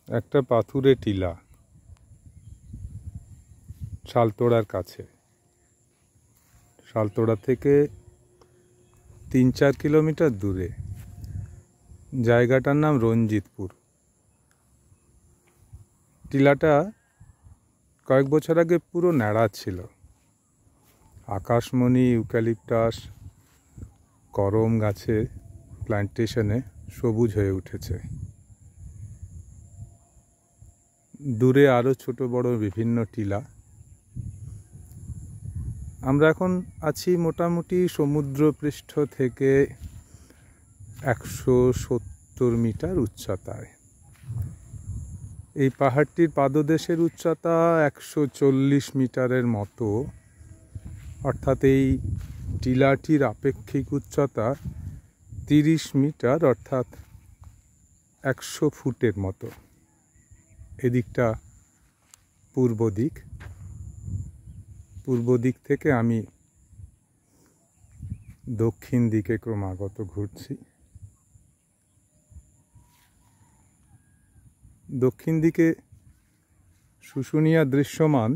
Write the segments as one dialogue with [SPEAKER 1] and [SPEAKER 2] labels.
[SPEAKER 1] একটা পাথুরে টিলা শালতোড়ার কাছে। শালতোড়া থেকে 3-4 কিলোমিটার দূরে। জায়গাটার নাম রঞ্জিতপুর। টিলাটা কয়েক বছর আগে পুরো ন্যাড়া ছিল। আকাশমণি, ইউক্যালিপটাস, করম গাছে প্ল্যান্টেশনে সবুজ হয়ে উঠেছে। দূরে আরও ছোট বড় বিভিন্ন টিলা। আমরা এখন আছি মোটামুটি সমুদ্রপৃষ্ঠ থেকে 170 মিটার উচ্চতায়। এই পাহাড়টির পাদদেশের উচ্চতা 140 মিটারের মতো, অর্থাৎ এই টিলাটির আপেক্ষিক উচ্চতা 30 মিটার, অর্থাৎ 100 ফুটের মতো। এদিকটা পূর্ব দিক। পূর্ব দিক থেকে আমি দক্ষিণ দিকে ক্রমাগত ঘুরছি। দক্ষিণ দিকে শুশুনিয়া দৃশ্যমান,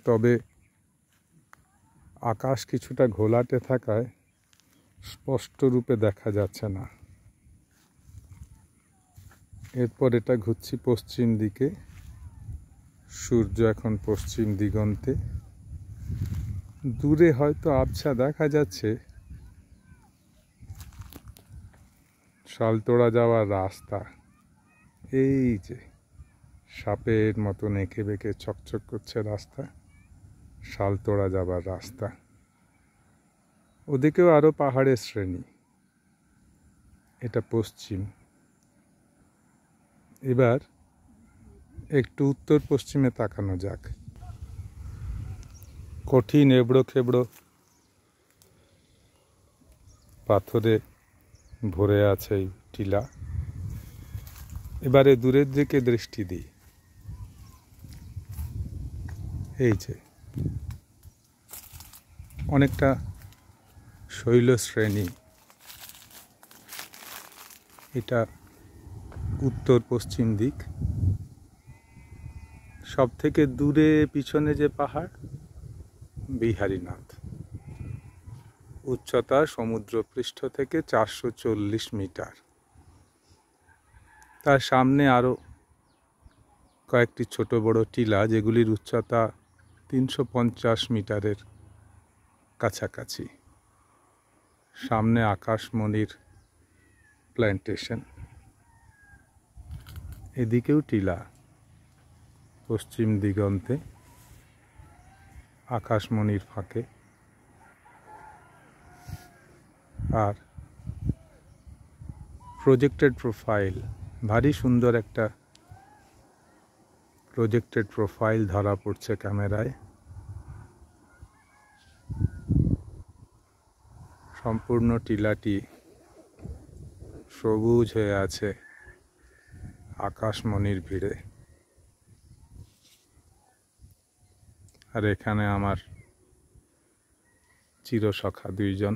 [SPEAKER 1] তবে আকাশ কিছুটা ঘোলাটে থাকায় স্পষ্ট রূপে দেখা যাচ্ছে না। এরপর এটা ঘুরছি পশ্চিম দিকে। সূর্য এখন পশ্চিম দিগন্তে। দূরে হয়তো আবছা দেখা যাচ্ছে শালতোড়া যাওয়ার রাস্তা। এই যে সাপের মতন এঁকে বেঁকে চকচক করছে রাস্তা, শালতোড়া যাবার রাস্তা। ওদিকেও আরও পাহাড়ের শ্রেণী। এটা পশ্চিম। এবার একটু উত্তর পশ্চিমে তাকানো যাক। কঠিন এবড়ো খেবড়ো পাথরে ভরে আছে এই টিলা। এবারে দূরের দিকে দৃষ্টি দিই। এই যে অনেকটা শৈলশ্রেণী। এটা উত্তর পশ্চিম দিক। সব থেকে দূরে পিছনে যে পাহাড়, বিহারীনাথ। উচ্চতা সমুদ্রপৃষ্ঠ থেকে 440 মিটার। তার সামনে আরও কয়েকটি ছোট বড় টিলা, যেগুলির উচ্চতা 350 মিটারের কাছাকাছি। সামনে আকাশমণির প্ল্যান্টেশন। এদিকেও টিলা পশ্চিম দিগন্তে, আকাশমণির ফাঁকে। আর প্রজেক্টেড প্রোফাইল, ভারী সুন্দর একটা প্রজেক্টেড প্রোফাইল ধরা পড়ছে ক্যামেরায়। সম্পূর্ণ টিলাটি সবুজ হয়ে আছে আকাশমণির ভিড়ে। আর এখানে আমার চিরসখা দুইজন।